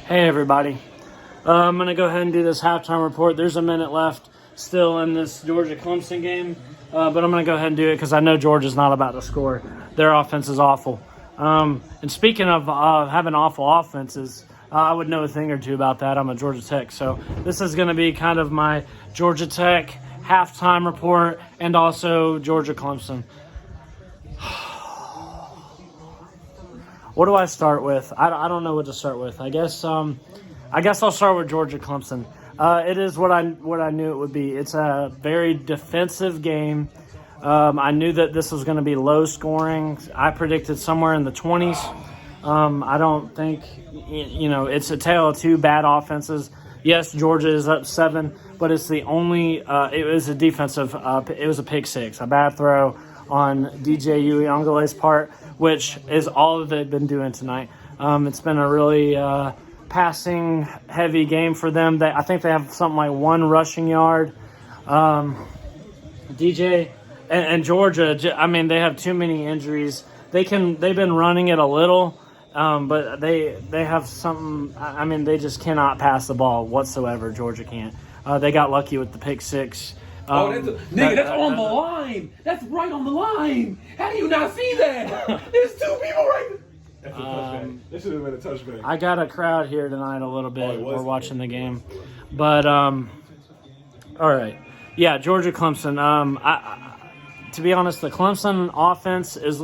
Hey everybody, I'm going to go ahead and do this halftime report. There's a minute left still in this Georgia-Clemson game, but I'm going to go ahead and do it because I know Georgia's not about to score. Their offense is awful. And speaking of having awful offenses, I would know a thing or two about that. I'm a Georgia Tech, so this is going to be kind of my Georgia Tech halftime report and also Georgia-Clemson. What do I start with? I don't know what to start with. I guess I'll start with Georgia Clemson. It is what I knew it would be. It's a very defensive game. I knew that this was going to be low scoring. I predicted somewhere in the 20s. I don't think it's a tale of two bad offenses. Yes, Georgia is up 7, but it's the only. It was a defensive. It was a pick six, a bad throw on DJ Uyongale's part, which is all that they've been doing tonight. It's been a really passing-heavy game for them. I think they have something like 1 rushing yard. DJ and Georgia, I mean, they have too many injuries. They've been running it a little, but they have something. I mean, they just cannot pass the ball whatsoever. Georgia can't. They got lucky with the pick six. That's on the line. That's right on the line. How do you not see that? There's 2 people right there. That's a touchback. That should have been a touchback. I got a crowd here tonight a little bit. We're watching the game. But, all right. Yeah, Georgia-Clemson. To be honest, the Clemson offense is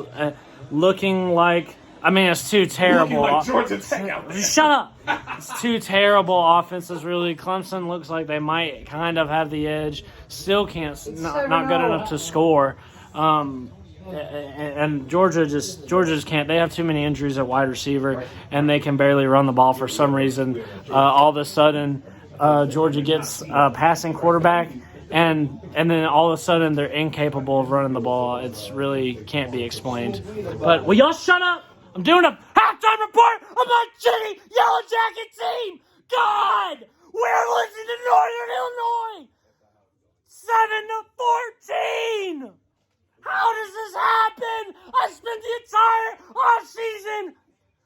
looking like – I mean, it's too terrible. Like Georgia Tech out there. Shut up. It's two terrible offenses, really. Clemson looks like they might kind of have the edge. Still not good enough to score. And Georgia just can't. They have too many injuries at wide receiver, and they can barely run the ball for some reason. All of a sudden, Georgia gets a passing quarterback, and then all of a sudden they're incapable of running the ball. It's really can't be explained. But will y'all shut up? I'm doing a halftime report of my shitty Yellow Jacket team. God, we're losing to Northern Illinois, 7-14. How does this happen? I spent the entire offseason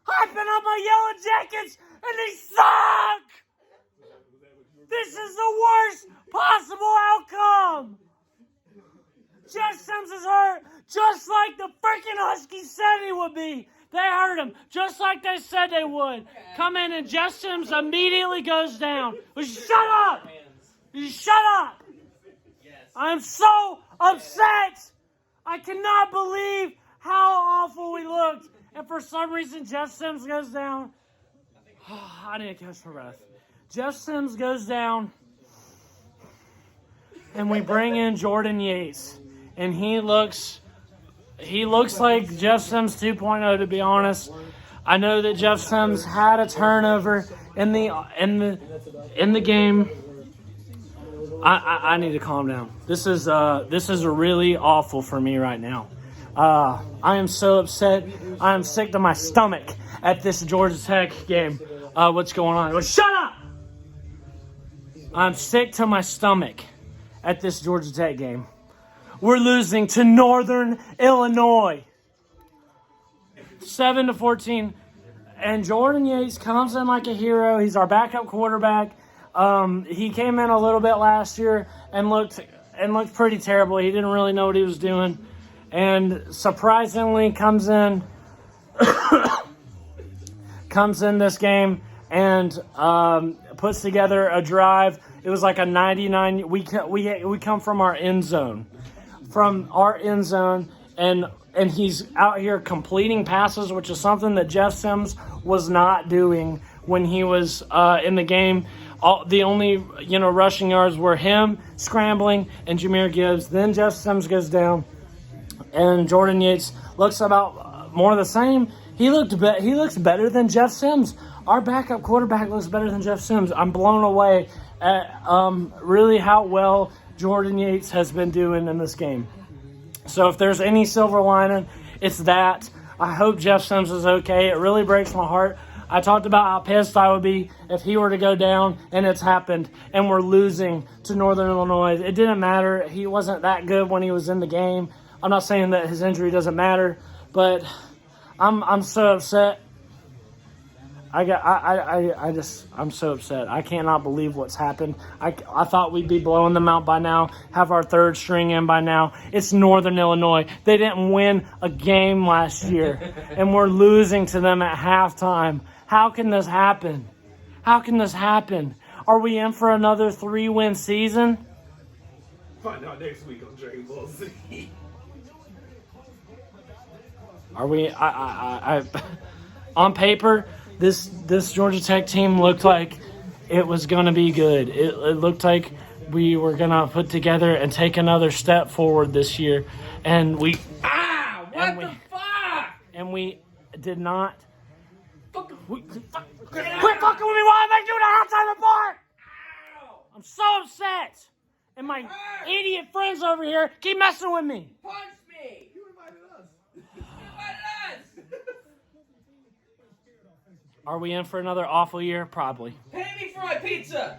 hyping up my Yellow Jackets, and they suck. This is the worst possible outcome. Jeff Sims is hurt, just like the freaking Huskies said he would be. They hurt him, just like they said they would. Come in and Jeff Sims immediately goes down. Shut up! Shut up! I'm so upset. I cannot believe how awful we looked. And for some reason, Jeff Sims goes down. I need to catch my breath. Jeff Sims goes down. And we bring in Jordan Yates. And he looks like Jeff Sims 2.0, to be honest. I know that Jeff Sims had a turnover in the game. I need to calm down. This is really awful for me right now. I am so upset. I am sick to my stomach at this Georgia Tech game. What's going on? Well, shut up! I'm sick to my stomach at this Georgia Tech game. We're losing to Northern Illinois, 7-14. And Jordan Yates comes in like a hero. He's our backup quarterback. He came in a little bit last year and looked pretty terrible. He didn't really know what he was doing, and surprisingly comes in this game and puts together a drive. It was like a 99. We come from our end zone. And he's out here completing passes, which is something that Jeff Sims was not doing when he was in the game. The only rushing yards were him scrambling and Jahmyr Gibbs. Then Jeff Sims goes down, and Jordan Yates looks about more the same. He looks better than Jeff Sims. Our backup quarterback looks better than Jeff Sims. I'm blown away at really how well Jordan Yates has been doing in this game. So if there's any silver lining, it's that. I hope Jeff Sims is okay. It really breaks my heart. I talked about how pissed I would be if he were to go down, and it's happened, and we're losing to Northern Illinois. It didn't matter. He wasn't that good when he was in the game. I'm not saying that his injury doesn't matter, but I'm so upset. I'm so upset. I cannot believe what's happened. I thought we'd be blowing them out by now, have our third string in by now. It's Northern Illinois. They didn't win a game last year, and we're losing to them at halftime. How can this happen? How can this happen? Are we in for another 3-win season? Find out next week on Dragon Ball Z. Are we? On paper, this Georgia Tech team looked like it was going to be good. It looked like we were going to put together and take another step forward this year, and we. What the fuck? And we did not. Quit fucking with me while I'm doing a halftime report. I'm so upset, and my idiot friends over here keep messing with me. Punch me! You invited us. Are we in for another awful year? Probably. Pay me for my pizza!